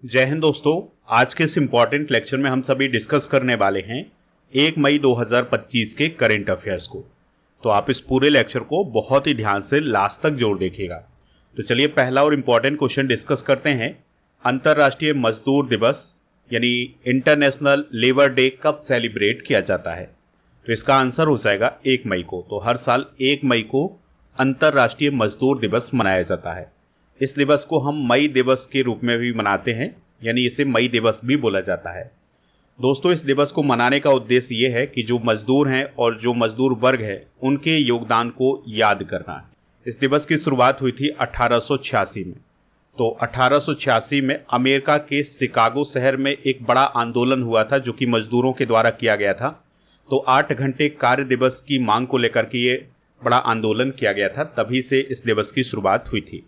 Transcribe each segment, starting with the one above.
जय हिंद दोस्तों। आज के इस इम्पॉर्टेंट लेक्चर में हम सभी डिस्कस करने वाले हैं 1 मई 2025 के करंट अफेयर्स को। तो आप इस पूरे लेक्चर को बहुत ही ध्यान से लास्ट तक जोड़ देखिएगा। तो चलिए पहला और इम्पॉर्टेंट क्वेश्चन डिस्कस करते हैं। अंतर्राष्ट्रीय मजदूर दिवस यानी इंटरनेशनल लेबर डे कब सेलिब्रेट किया जाता है? तो इसका आंसर हो जाएगा 1 मई को। तो हर साल 1 मई को अंतर्राष्ट्रीय मजदूर दिवस मनाया जाता है। इस दिवस को हम मई दिवस के रूप में भी मनाते हैं, यानी इसे मई दिवस भी बोला जाता है। दोस्तों, इस दिवस को मनाने का उद्देश्य ये है कि जो मजदूर हैं और जो मजदूर वर्ग है उनके योगदान को याद करना है। इस दिवस की शुरुआत हुई थी 1886 में। तो 1886 में अमेरिका के शिकागो शहर में एक बड़ा आंदोलन हुआ था जो कि मजदूरों के द्वारा किया गया था। तो 8 घंटे कार्य दिवस की मांग को लेकर के ये बड़ा आंदोलन किया गया था, तभी से इस दिवस की शुरुआत हुई थी।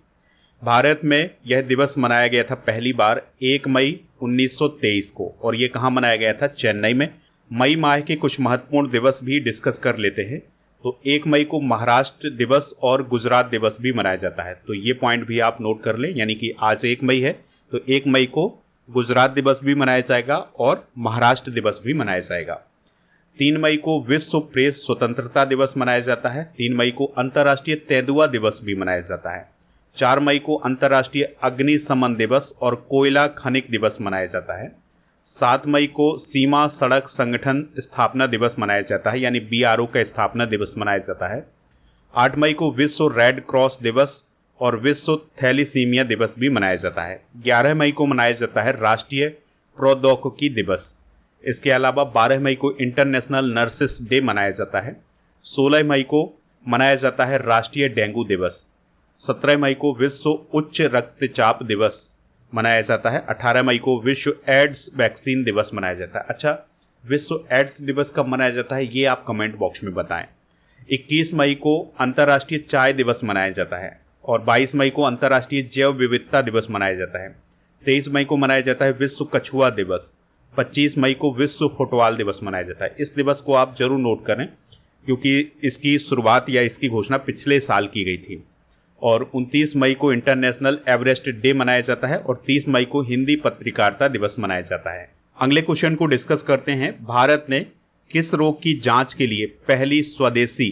भारत में यह दिवस मनाया गया था पहली बार 1 मई 1923 को, और ये कहाँ मनाया गया था? चेन्नई में। मई माह के कुछ महत्वपूर्ण दिवस भी डिस्कस कर लेते हैं। तो 1 मई को महाराष्ट्र दिवस और गुजरात दिवस भी मनाया जाता है। तो ये पॉइंट भी आप नोट कर लें, यानी कि आज 1 मई है तो 1 मई को गुजरात दिवस भी मनाया जाएगा और महाराष्ट्र दिवस भी मनाया जाएगा। 3 मई को विश्व प्रेस स्वतंत्रता दिवस मनाया जाता है। 3 मई को अंतर्राष्ट्रीय तेंदुआ दिवस भी मनाया जाता है। 4 मई को अंतर्राष्ट्रीय अग्निशमन दिवस और कोयला खनिक दिवस मनाया जाता है। 7 मई को सीमा सड़क संगठन स्थापना दिवस मनाया जाता है, यानी BRO का स्थापना दिवस मनाया जाता है। 8 मई को विश्व रेड क्रॉस दिवस और विश्व थैलीसीमिया दिवस भी मनाया जाता है। 11 मई को मनाया जाता है राष्ट्रीय प्रौद्योगिकी दिवस। इसके अलावा 12 मई को इंटरनेशनल नर्सेस डे मनाया जाता है। 16 मई को मनाया जाता है राष्ट्रीय डेंगू दिवस। 17 मई को विश्व उच्च रक्तचाप दिवस मनाया जाता है। 18 मई को विश्व एड्स वैक्सीन दिवस मनाया जाता है। अच्छा, विश्व एड्स दिवस कब मनाया जाता है ये आप कमेंट बॉक्स में बताएं। 21 मई को अंतर्राष्ट्रीय चाय दिवस मनाया जाता है और 22 मई को अंतर्राष्ट्रीय जैव विविधता दिवस मनाया जाता है। 23 मई को मनाया जाता है विश्व कछुआ दिवस। 25 मई को विश्व फुटबॉल दिवस मनाया जाता है। इस दिवस को आप जरूर नोट करें क्योंकि इसकी शुरुआत या इसकी घोषणा पिछले साल की गई थी। और 29 मई को इंटरनेशनल एवरेस्ट डे मनाया जाता है और 30 मई को हिंदी पत्रकारिता दिवस मनाया जाता है। अगले क्वेश्चन को डिस्कस करते हैं। भारत ने किस रोग की जांच के लिए पहली स्वदेशी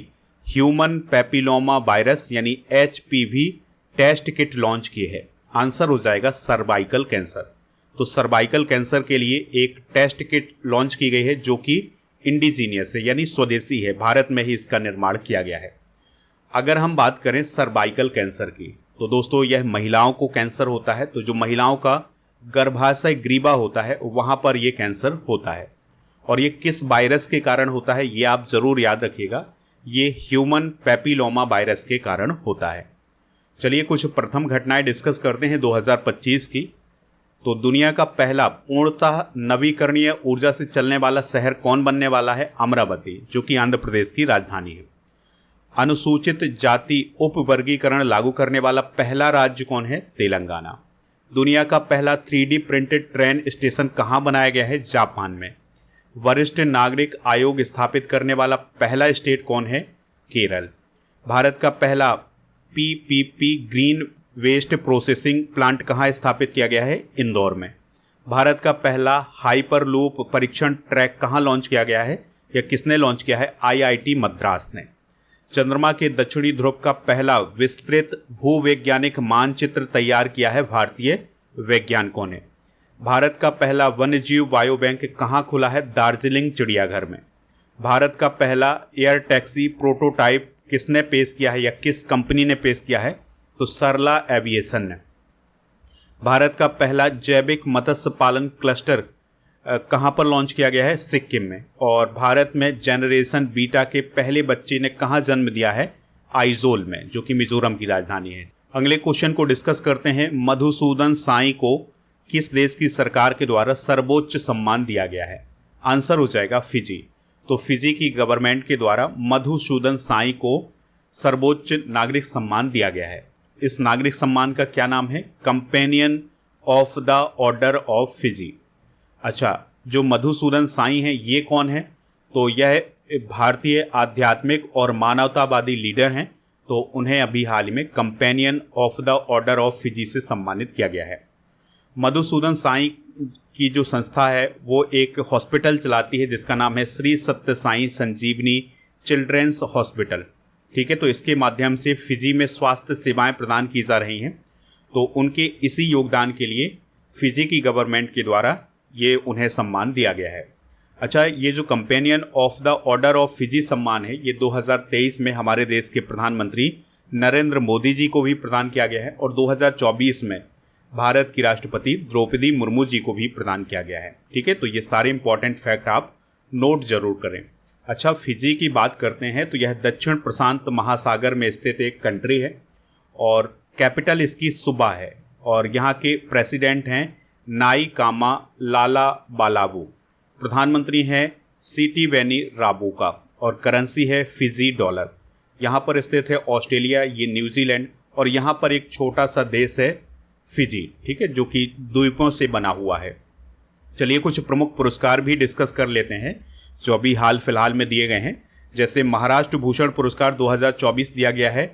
ह्यूमन पैपिलोमा वायरस यानी HPV टेस्ट किट लॉन्च की है? आंसर हो जाएगा सर्वाइकल कैंसर। तो सर्वाइकल कैंसर के लिए एक टेस्ट किट लॉन्च की गई है जो कि इंडिजीनियस है, यानी स्वदेशी है। भारत में ही इसका निर्माण किया गया है। अगर हम बात करें सर्वाइकल कैंसर की तो दोस्तों यह महिलाओं को कैंसर होता है। तो जो महिलाओं का गर्भाशय ग्रीवा होता है वहां पर यह कैंसर होता है। और ये किस वायरस के कारण होता है ये आप जरूर याद रखिएगा, ये ह्यूमन पैपिलोमा वायरस के कारण होता है। चलिए कुछ प्रथम घटनाएं डिस्कस करते हैं 2025 की। तो दुनिया का पहला पूर्णतः नवीकरणीय ऊर्जा से चलने वाला शहर कौन बनने वाला है? अमरावती, जो कि आंध्र प्रदेश की राजधानी है। अनुसूचित जाति उपवर्गीकरण लागू करने वाला पहला राज्य कौन है? तेलंगाना। दुनिया का पहला 3D प्रिंटेड ट्रेन स्टेशन कहाँ बनाया गया है? जापान में। वरिष्ठ नागरिक आयोग स्थापित करने वाला पहला स्टेट कौन है? केरल। भारत का पहला PPP green waste processing plant कहाँ स्थापित किया गया है? इंदौर में। भारत का पहला हाइपरलूप परीक्षण ट्रैक कहाँ लॉन्च किया गया है या किसने लॉन्च किया है? IIT मद्रास ने। चंद्रमा के दक्षिणी ध्रुव का पहला विस्तृत भूवैज्ञानिक मानचित्र तैयार किया है भारतीय वैज्ञानिकों ने। भारत का पहला वन्यजीव बायो बैंक कहाँ खुला है? दार्जिलिंग चिड़ियाघर में। भारत का पहला एयर टैक्सी प्रोटोटाइप किसने पेश किया है या किस कंपनी ने पेश किया है? तो सरला एविएशन ने। भारत का पहला जैविक मत्स्य पालन क्लस्टर कहाँ पर लॉन्च किया गया है? सिक्किम में। और भारत में जनरेशन बीटा के पहले बच्चे ने कहाँ जन्म दिया है? आइजोल में, जो कि मिजोरम की राजधानी है। अगले क्वेश्चन को डिस्कस करते हैं। मधुसूदन साई को किस देश की सरकार के द्वारा सर्वोच्च सम्मान दिया गया है? आंसर हो जाएगा फिजी। तो फिजी की गवर्नमेंट के द्वारा मधुसूदन साई को सर्वोच्च नागरिक सम्मान दिया गया है। इस नागरिक सम्मान का क्या नाम है? Companion of the order of Fiji. अच्छा, जो मधुसूदन साई हैं ये कौन है? तो यह भारतीय आध्यात्मिक और मानवतावादी लीडर हैं। तो उन्हें अभी हाल ही में companion of the order of Fiji से सम्मानित किया गया है। मधुसूदन साईं की जो संस्था है वो एक हॉस्पिटल चलाती है जिसका नाम है श्री सत्य साईं संजीवनी चिल्ड्रेंस हॉस्पिटल। ठीक है, तो इसके माध्यम से फिजी में स्वास्थ्य सेवाएं प्रदान की जा रही हैं। तो उनके इसी योगदान के लिए फिजी की गवर्नमेंट के द्वारा ये उन्हें सम्मान दिया गया है। अच्छा, ये जो companion of the order of Fiji सम्मान है ये 2023 में हमारे देश के प्रधानमंत्री नरेंद्र मोदी जी को भी प्रदान किया गया है और 2024 में भारत की राष्ट्रपति द्रौपदी मुर्मू जी को भी प्रदान किया गया है। ठीक है, तो ये सारे इंपॉर्टेंट फैक्ट आप नोट जरूर करें। अच्छा, फिजी की बात करते हैं तो यह दक्षिण प्रशांत महासागर में स्थित एक कंट्री है और कैपिटल इसकी सुबा है और यहाँ के प्रेसिडेंट हैं नाई कामा लाला बालाबू, प्रधानमंत्री हैं सीटी वेनी राबूका और करेंसी है फिजी डॉलर। यहाँ पर स्थित है ऑस्ट्रेलिया, ये न्यूजीलैंड और यहाँ पर एक छोटा सा देश है फिजी। ठीक है, जो कि द्वीपों से बना हुआ है। चलिए कुछ प्रमुख पुरस्कार भी डिस्कस कर लेते हैं जो अभी हाल फिलहाल में दिए गए हैं। जैसे महाराष्ट्र भूषण पुरस्कार 2024 दिया गया है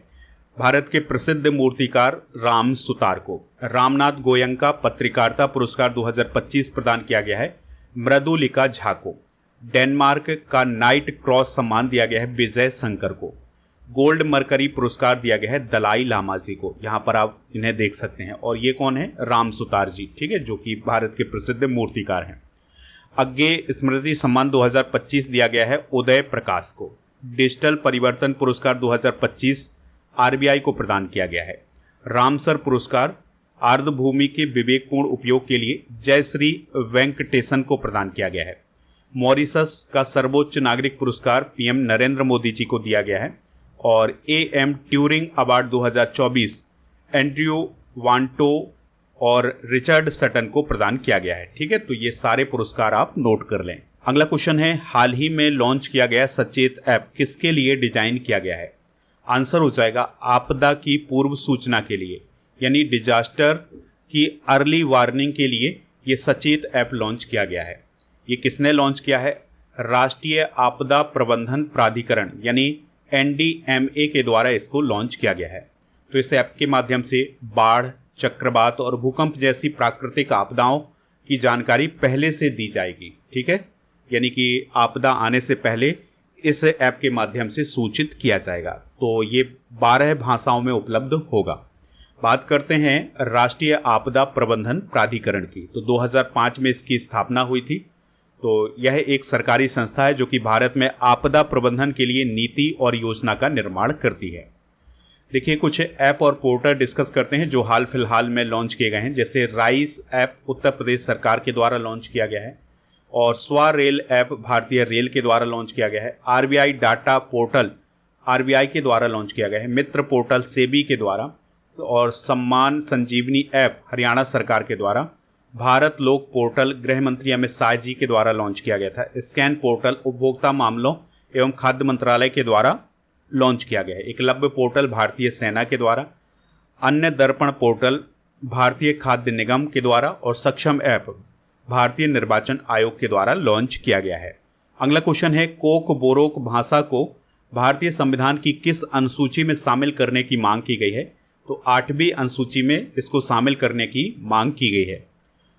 भारत के प्रसिद्ध मूर्तिकार राम सुतार को। रामनाथ गोयंका पत्रकारिता पुरस्कार 2025 प्रदान किया गया है मृदुलिका झा को। डेनमार्क का नाइट क्रॉस सम्मान दिया गया है विजय शंकर को। गोल्ड मरकरी पुरस्कार दिया गया है दलाई लामा जी को। यहाँ पर आप इन्हें देख सकते हैं और ये कौन है, राम सुतार जी। ठीक है, जो कि भारत के प्रसिद्ध मूर्तिकार हैं। अज्ञे स्मृति सम्मान 2025 दिया गया है उदय प्रकाश को। डिजिटल परिवर्तन पुरस्कार 2025 आरबीआई को प्रदान किया गया है। रामसर पुरस्कार आर्द्रभूमि के विवेकपूर्ण उपयोग के लिए जयश्री वेंकटेशन को प्रदान किया गया है। मॉरिशस का सर्वोच्च नागरिक पुरस्कार पीएम नरेंद्र मोदी जी को दिया गया है और एएम ट्यूरिंग अवार्ड 2024 एंड्रयू वांटो और रिचर्ड सटन को प्रदान किया गया है। ठीक है, तो ये सारे पुरस्कार आप नोट कर लें। अगला क्वेश्चन है, हाल ही में लॉन्च किया गया सचेत ऐप किसके लिए डिजाइन किया गया है? आंसर हो जाएगा आपदा की पूर्व सूचना के लिए, यानी डिजास्टर की अर्ली वार्निंग के लिए ये सचेत ऐप लॉन्च किया गया है। ये किसने लॉन्च किया है? राष्ट्रीय आपदा प्रबंधन प्राधिकरण यानी एनडीएमए के द्वारा इसको लॉन्च किया गया है। तो इस ऐप के माध्यम से बाढ़, चक्रवात और भूकंप जैसी प्राकृतिक आपदाओं की जानकारी पहले से दी जाएगी। ठीक है, यानी कि आपदा आने से पहले इस ऐप के माध्यम से सूचित किया जाएगा। तो ये 12 भाषाओं में उपलब्ध होगा। बात करते हैं राष्ट्रीय आपदा प्रबंधन प्राधिकरण की। तो 2005 में इसकी स्थापना हुई थी। तो यह एक सरकारी संस्था है जो कि भारत में आपदा प्रबंधन के लिए नीति और योजना का निर्माण करती है। देखिए कुछ ऐप और पोर्टल डिस्कस करते हैं जो हाल फिलहाल में लॉन्च किए गए हैं। जैसे राइस ऐप उत्तर प्रदेश सरकार के द्वारा लॉन्च किया गया है और स्वा रेल ऐप भारतीय रेल के द्वारा लॉन्च किया गया है। आरबीआई डाटा पोर्टल आरबीआई के द्वारा लॉन्च किया गया है। मित्र पोर्टल सेबी के द्वारा और सम्मान संजीवनी ऐप हरियाणा सरकार के द्वारा। भारत लोक पोर्टल गृह मंत्री अमित शाह जी के द्वारा लॉन्च किया गया था। स्कैन पोर्टल उपभोक्ता मामलों एवं खाद्य मंत्रालय के द्वारा लॉन्च किया गया है। एकलव्य पोर्टल भारतीय सेना के द्वारा। अन्य दर्पण पोर्टल भारतीय खाद्य निगम के द्वारा और सक्षम ऐप भारतीय निर्वाचन आयोग के द्वारा लॉन्च किया गया है। अगला क्वेश्चन है, कोक बोरोक भाषा को भारतीय संविधान की किस अनुसूची में शामिल करने की मांग की गई है? तो 8वीं अनुसूची में इसको शामिल करने की मांग की गई है।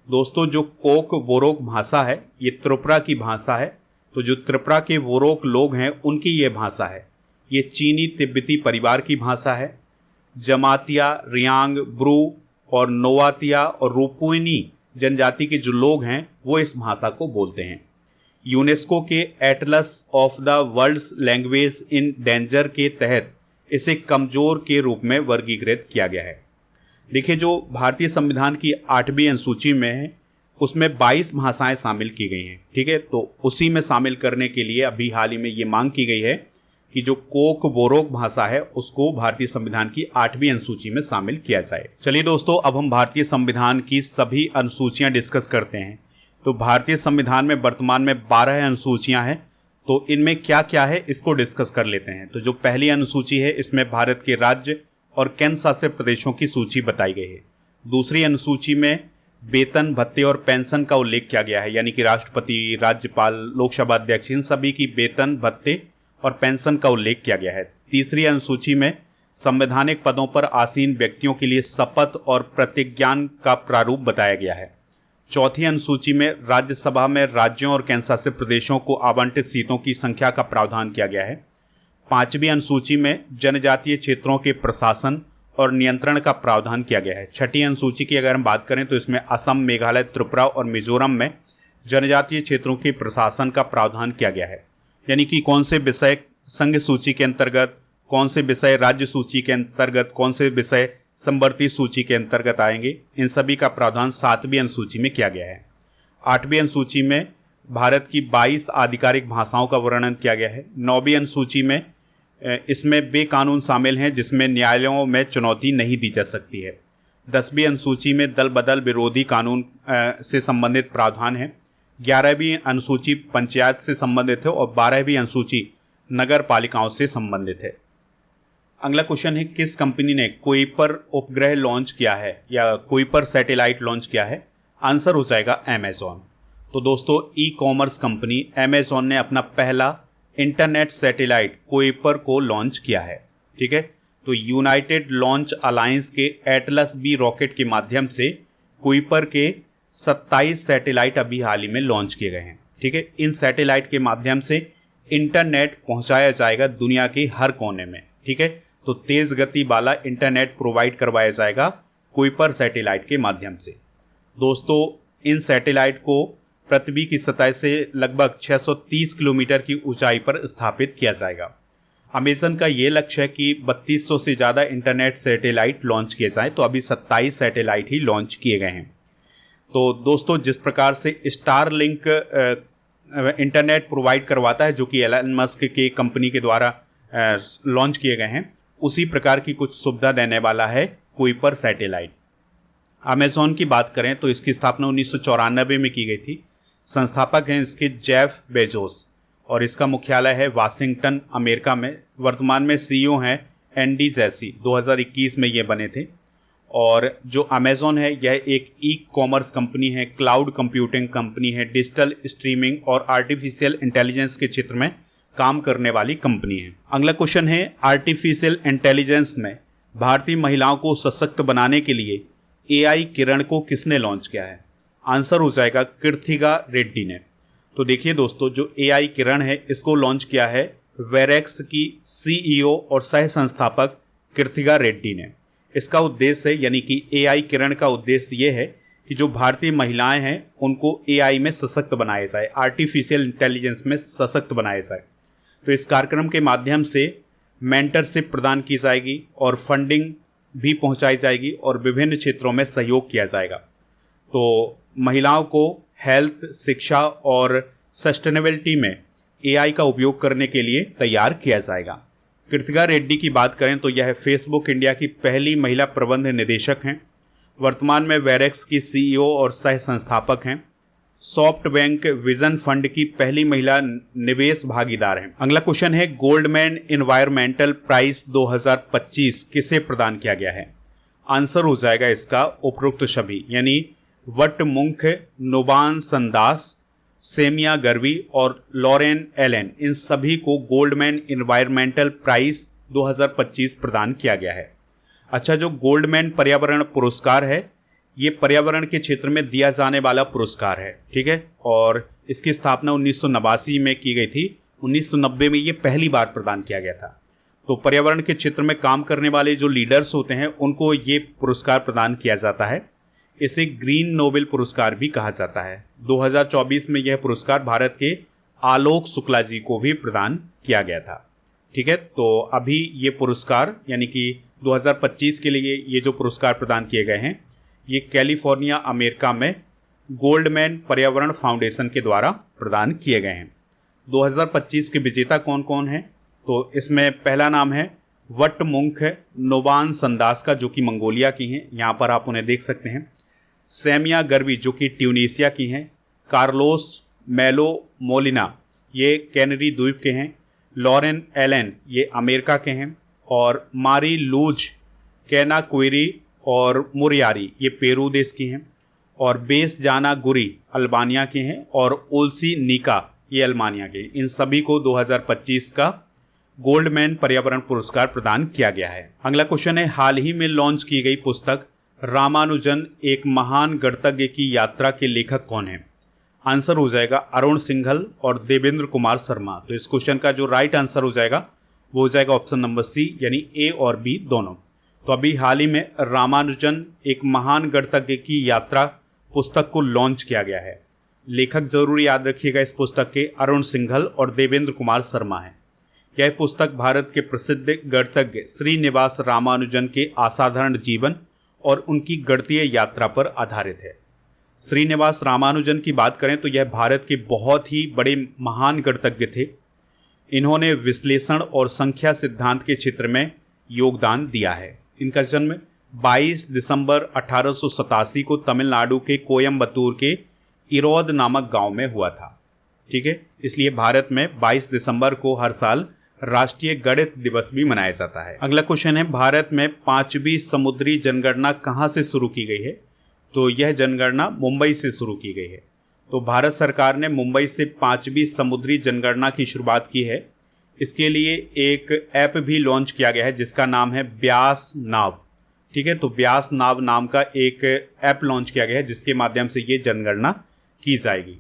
दोस्तों जो कोक बोरोक भाषा है ये त्रिपुरा की भाषा है। तो जो त्रिपुरा के बोरोक लोग हैं उनकी ये भाषा है। ये चीनी तिब्बती परिवार की भाषा है। जमातिया, रियांग, ब्रू और नोवातिया और रूपुइनी जनजाति के जो लोग हैं वो इस भाषा को बोलते हैं। यूनेस्को के atlas of the world's language in danger के तहत इसे कमजोर के रूप में वर्गीकृत किया गया है। देखिए जो भारतीय संविधान की 8वीं अनुसूची में है उसमें 22 भाषाएं शामिल की गई हैं। ठीक है, तो उसी में शामिल करने के लिए अभी हाल ही में ये मांग की गई है कि जो कोक बोरोक भाषा है उसको भारतीय संविधान की 8वीं अनुसूची में शामिल किया जाए। चलिए दोस्तों, अब हम भारतीय संविधान की सभी अनुसूचियां डिस्कस करते हैं। तो भारतीय संविधान में वर्तमान में 12 अनुसूचियां हैं। तो इनमें क्या क्या है इसको डिस्कस कर लेते हैं। तो जो पहली अनुसूची है इसमें भारत के राज्य और केंद्र शासित प्रदेशों की सूची बताई गई है। दूसरी अनुसूची में वेतन, भत्ते और पेंशन का उल्लेख किया गया है, यानी कि राष्ट्रपति, राज्यपाल, लोकसभा अध्यक्ष इन सभी की वेतन, भत्ते और पेंशन का उल्लेख किया गया है। तीसरी अनुसूची में संवैधानिक पदों पर आसीन व्यक्तियों के लिए शपथ और प्रतिज्ञान का प्रारूप बताया गया है। चौथी अनुसूची में राज्यसभा में राज्यों और केंद्रशासित प्रदेशों को आवंटित सीटों की संख्या का प्रावधान किया गया है। पांचवी अनुसूची में जनजातीय क्षेत्रों के प्रशासन और नियंत्रण का प्रावधान किया गया है। छठी अनुसूची की अगर हम बात करें तो इसमें असम, मेघालय, त्रिपुरा और मिजोरम में जनजातीय क्षेत्रों के प्रशासन का प्रावधान किया गया है। यानी कि कौन से विषय संघ सूची के अंतर्गत, कौन से विषय राज्य सूची के अंतर्गत, कौन से विषय समवर्ती सूची के अंतर्गत आएंगे, इन सभी का प्रावधान 7वीं अनुसूची में किया गया है। 8वीं अनुसूची में भारत की 22 आधिकारिक भाषाओं का वर्णन किया गया है। 9वीं अनुसूची में इसमें वे कानून शामिल हैं जिसमें न्यायालयों में चुनौती नहीं दी जा सकती है। 10वीं अनुसूची में दल बदल विरोधी कानून से संबंधित प्रावधान है। 11वीं अनुसूची पंचायत से संबंधित है और 12वीं अनुसूची नगर पालिकाओं से संबंधित है। अगला क्वेश्चन है, किस कंपनी ने कुइपर उपग्रह लॉन्च किया है या कुइपर सैटेलाइट लॉन्च किया है? आंसर हो जाएगा अमेजॉन। तो दोस्तों, ई कॉमर्स कंपनी अमेजॉन ने अपना पहला इंटरनेट सैटेलाइट कुइपर को लॉन्च किया है। ठीक है, तो यूनाइटेड लॉन्च अलायंस के एटलस बी रॉकेट के माध्यम से कुइपर के 27 सैटेलाइट अभी हाल ही में लॉन्च किए गए हैं। ठीक है, इन सैटेलाइट के माध्यम से इंटरनेट पहुंचाया जाएगा दुनिया के हर कोने में। ठीक है, तो तेज गति वाला इंटरनेट प्रोवाइड करवाया जाएगा कुइपर सैटेलाइट के माध्यम से। दोस्तों, इन सैटेलाइट को पृथ्वी की सतह से लगभग 630 किलोमीटर की ऊंचाई पर स्थापित किया जाएगा। अमेजन का ये लक्ष्य है कि 3200 से ज़्यादा इंटरनेट सैटेलाइट लॉन्च किए जाएं, तो अभी 27 सैटेलाइट ही लॉन्च किए गए हैं। तो दोस्तों, जिस प्रकार से स्टारलिंक इंटरनेट प्रोवाइड करवाता है, जो कि एलन मस्क के कंपनी के द्वारा लॉन्च किए गए हैं, उसी प्रकार की कुछ सुविधा देने वाला है कुइपर सैटेलाइट। अमेजॉन की बात करें तो इसकी स्थापना 1994 में की गई थी। संस्थापक हैं इसके जेफ बेजोस और इसका मुख्यालय है वाशिंगटन, अमेरिका में। वर्तमान में सीईओ हैं एंडी जैसी, 2021 में ये बने थे। और जो अमेजॉन है यह एक ई कॉमर्स कंपनी है, क्लाउड कंप्यूटिंग कंपनी है, डिजिटल स्ट्रीमिंग और आर्टिफिशियल इंटेलिजेंस के क्षेत्र में काम करने वाली कंपनी है। अगला क्वेश्चन है, आर्टिफिशियल इंटेलिजेंस में भारतीय महिलाओं को सशक्त बनाने के लिए एआई किरण को किसने लॉन्च किया है? आंसर हो जाएगा कृथिका रेड्डी ने। तो देखिए दोस्तों, जो एआई किरण है इसको लॉन्च किया है वेरेक्स की सीईओ और सह संस्थापक कृथिका रेड्डी ने। इसका उद्देश्य है, यानी कि एआई किरण का उद्देश्य ये है कि जो भारतीय महिलाएं हैं उनको एआई में सशक्त बनाया जाए, आर्टिफिशियल इंटेलिजेंस में सशक्त बनाया जाए। तो इस कार्यक्रम के माध्यम से मेंटरशिप प्रदान की जाएगी और फंडिंग भी पहुंचाई जाएगी और विभिन्न क्षेत्रों में सहयोग किया जाएगा। तो महिलाओं को हेल्थ, शिक्षा और सस्टेनेबिलिटी में एआई का उपयोग करने के लिए तैयार किया जाएगा। कृतिका रेड्डी की बात करें तो यह फेसबुक इंडिया की पहली महिला प्रबंध निदेशक हैं। वर्तमान में वेरेक्स की सीईओ और सह संस्थापक हैं। सॉफ्ट बैंक विजन फंड की पहली महिला निवेश भागीदार हैं। अगला क्वेश्चन है, गोल्डमैन एनवायरमेंटल प्राइज 2025 किसे प्रदान किया गया है? आंसर हो जाएगा इसका उपरोक्त सभी, यानी वटमुंख, नोबान संदास, सेमिया गर्वी और लॉरेन एलेन, इन सभी को गोल्डमैन एनवायरमेंटल प्राइज 2025 प्रदान किया गया है। अच्छा, जो गोल्डमैन पर्यावरण पुरस्कार है ये पर्यावरण के क्षेत्र में दिया जाने वाला पुरस्कार है। ठीक है, और इसकी स्थापना 1989 में की गई थी। 1990 में ये पहली बार प्रदान किया गया था। तो पर्यावरण के क्षेत्र में काम करने वाले जो लीडर्स होते हैं उनको ये पुरस्कार प्रदान किया जाता है। इसे ग्रीन नोबेल पुरस्कार भी कहा जाता है। 2024 में यह पुरस्कार भारत के आलोक शुक्ला जी को भी प्रदान किया गया था। ठीक है, तो अभी ये पुरस्कार यानी कि 2025 के लिए ये जो पुरस्कार प्रदान किए गए हैं ये कैलिफोर्निया, अमेरिका में गोल्डमैन पर्यावरण फाउंडेशन के द्वारा प्रदान किए गए हैं। 2025 के विजेता कौन कौन हैं? तो इसमें पहला नाम है वटमुंख नोबान संदास का, जो कि मंगोलिया की हैं, यहाँ पर आप उन्हें देख सकते हैं। सेमिया गर्वी जो कि ट्यूनीसिया की हैं। कार्लोस मेलो मोलिना ये कैनरी द्वीप के हैं। लॉरेन एलेन ये अमेरिका के हैं। और मारी लूज कैनाक्वेरी और मुरियारी ये पेरू देश की हैं। और बेस जाना गुरी अल्बानिया के हैं। और ओल्सी निका ये अल्बानिया के। इन सभी को 2025 का गोल्डमैन पर्यावरण पुरस्कार प्रदान किया गया है। अगला क्वेश्चन है, हाल ही में लॉन्च की गई पुस्तक रामानुजन एक महान गणतज्ञ की यात्रा के लेखक कौन है? आंसर हो जाएगा अरुण सिंघल और देवेंद्र कुमार शर्मा। तो इस क्वेश्चन का जो राइट आंसर हो जाएगा वो हो जाएगा ऑप्शन नंबर सी, यानी ए और बी दोनों। तो अभी हाल ही में रामानुजन एक महान गणतज्ञ की यात्रा पुस्तक को लॉन्च किया गया है। लेखक जरूर याद रखिएगा इस पुस्तक के, अरुण सिंघल और देवेंद्र कुमार शर्मा है। यह पुस्तक भारत के प्रसिद्ध गणतज्ञ श्रीनिवास रामानुजन के असाधारण जीवन और उनकी गणितीय यात्रा पर आधारित है। श्रीनिवास रामानुजन की बात करें तो यह भारत के बहुत ही बड़े महान गणितज्ञ थे। इन्होंने विश्लेषण और संख्या सिद्धांत के क्षेत्र में योगदान दिया है। इनका जन्म 22 दिसंबर 1887 को तमिलनाडु के कोयम्बतूर के इरोद नामक गांव में हुआ था। ठीक है, इसलिए भारत में 22 दिसंबर को हर साल राष्ट्रीय गणित दिवस भी मनाया जाता है। अगला क्वेश्चन है, भारत में 5वीं समुद्री जनगणना कहाँ से शुरू की गई है? तो यह जनगणना मुंबई से शुरू की गई है। तो भारत सरकार ने मुंबई से 5वीं समुद्री जनगणना की शुरुआत की है। इसके लिए एक ऐप भी लॉन्च किया गया है जिसका नाम है व्यास नाव। ठीक है, तो व्यास नाव नाम का एक ऐप लॉन्च किया गया है जिसके माध्यम से ये जनगणना की जाएगी।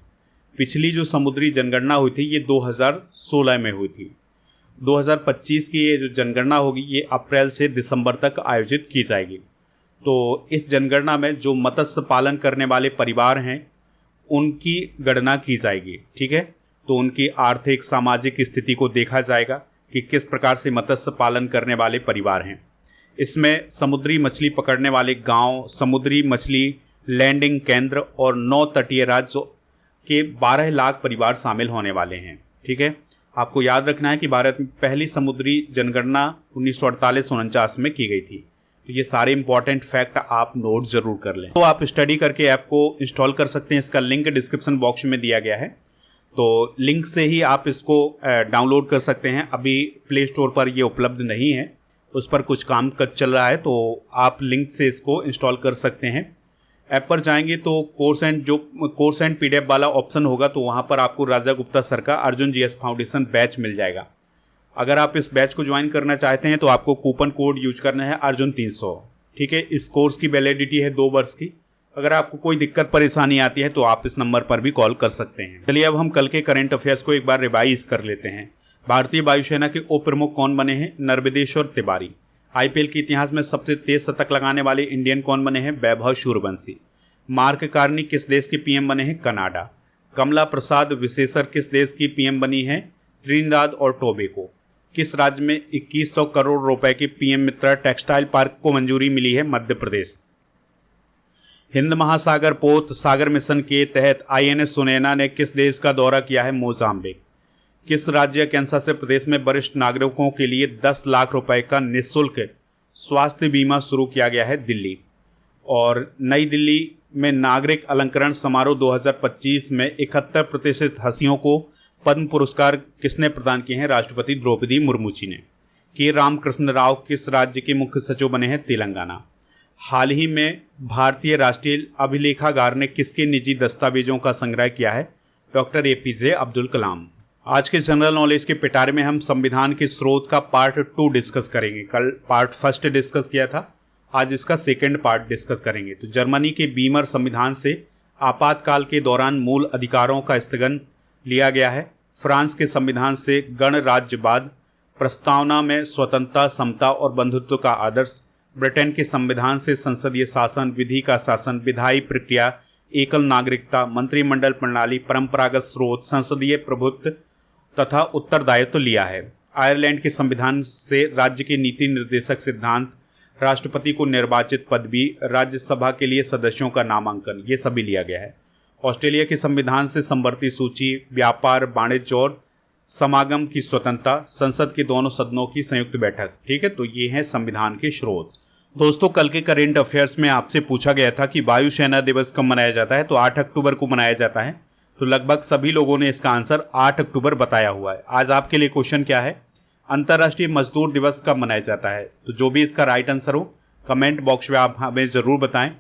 पिछली जो समुद्री जनगणना हुई थी ये 2016 में हुई थी। 2025 की ये जो जनगणना होगी ये अप्रैल से दिसंबर तक आयोजित की जाएगी। तो इस जनगणना में जो मत्स्य पालन करने वाले परिवार हैं उनकी गणना की जाएगी। ठीक है, तो उनकी आर्थिक सामाजिक स्थिति को देखा जाएगा कि किस प्रकार से मत्स्य पालन करने वाले परिवार हैं। इसमें समुद्री मछली पकड़ने वाले गांव, समुद्री मछली लैंडिंग केंद्र और 9 तटीय राज्यों के 12 लाख परिवार शामिल होने वाले हैं। ठीक है, आपको याद रखना है कि भारत में पहली समुद्री जनगणना 1948-49 में की गई थी। तो ये सारे इंपॉर्टेंट फैक्ट आप नोट जरूर कर लें। तो आप स्टडी करके ऐप को इंस्टॉल कर सकते हैं। इसका लिंक डिस्क्रिप्शन बॉक्स में दिया गया है, तो लिंक से ही आप इसको डाउनलोड कर सकते हैं। अभी प्ले स्टोर पर ये उपलब्ध नहीं है, उस पर कुछ काम चल रहा है, तो आप लिंक से इसको इंस्टॉल कर सकते हैं। ऐप पर जाएंगे तो कोर्स एंड PDF वाला ऑप्शन होगा, तो वहाँ पर आपको राजा गुप्ता सर का अर्जुन GS फाउंडेशन बैच मिल जाएगा। अगर आप इस बैच को ज्वाइन करना चाहते हैं तो आपको कूपन कोड यूज करना है अर्जुन 300। ठीक है, इस कोर्स की वैलिडिटी है 2 वर्ष की। अगर आपको कोई दिक्कत परेशानी आती है तो आप इस नंबर पर भी कॉल कर सकते हैं। चलिए अब हम कल के करंट अफेयर्स को एक बार रिवाइज कर लेते हैं। भारतीय वायुसेना के उप प्रमुख कौन बने हैं? नर्मदेश्वर तिवारी। IPL के इतिहास में सबसे तेज शतक लगाने वाले इंडियन कौन बने हैं? वैभव सूर्यवंशी। मार्क कार्नी किस देश की PM बने हैं? कनाडा। कमला प्रसाद विशेषर किस देश की PM बनी है? त्रिनिदाद और टोबैगो। किस राज्य में 2100 करोड़ रुपए के PM मित्रा टेक्सटाइल पार्क को मंजूरी मिली है? मध्य प्रदेश। हिंद महासागर पोत सागर मिशन के तहत INS सुनैना ने किस देश का दौरा किया है? मोजाम्बिक। किस राज्य कैंसर से प्रदेश में वरिष्ठ नागरिकों के लिए 10 लाख रुपए का निःशुल्क स्वास्थ्य बीमा शुरू किया गया है? दिल्ली। और नई दिल्ली में नागरिक अलंकरण समारोह 2025 में 71% हस्तियों को पद्म पुरस्कार किसने प्रदान किए हैं? राष्ट्रपति द्रौपदी मुर्मू जी ने। के रामकृष्ण राव किस राज्य के मुख्य सचिव बने हैं? तेलंगाना। हाल ही में भारतीय राष्ट्रीय अभिलेखागार ने किसके निजी दस्तावेजों का संग्रह किया है? Doctor APJ Abdul Kalam. आज के जनरल नॉलेज के पिटारे में हम संविधान के स्रोत का पार्ट 2 डिस्कस करेंगे। कल पार्ट 1 डिस्कस किया था, आज इसका सेकंड पार्ट डिस्कस करेंगे। तो जर्मनी के बीमर संविधान से आपातकाल के दौरान मूल अधिकारों का स्थगन लिया गया है। फ्रांस के संविधान से गणराज्यवाद प्रस्तावना में स्वतंत्रता, समता और बंधुत्व का आदर्श। ब्रिटेन के संविधान से संसदीय शासन, विधि का शासन, विधायी प्रक्रिया, एकल नागरिकता, मंत्रिमंडल प्रणाली, परंपरागत स्रोत, संसदीय प्रभुत्व तथा उत्तरदायित्व लिया है। आयरलैंड के संविधान से राज्य के नीति निर्देशक सिद्धांत, राष्ट्रपति को निर्वाचित पदवी, राज्यसभा के लिए सदस्यों का नामांकन, ये सभी लिया गया है। ऑस्ट्रेलिया के संविधान से समवर्ती सूची, व्यापार, वाणिज्य और समागम की स्वतंत्रता, संसद के दोनों सदनों की संयुक्त बैठक। ठीक है, तो ये हैं संविधान के स्रोत। दोस्तों, कल के करेंट अफेयर्स में आपसे पूछा गया था कि वायुसेना दिवस कब मनाया जाता है, तो 8 अक्टूबर को मनाया जाता है। तो लगभग सभी लोगों ने इसका आंसर 8 अक्टूबर बताया हुआ है। आज आपके लिए क्वेश्चन क्या है? अंतर्राष्ट्रीय मजदूर दिवस कब मनाया जाता है? तो जो भी इसका राइट आंसर हो कमेंट बॉक्स में आप हमें ज़रूर बताएं।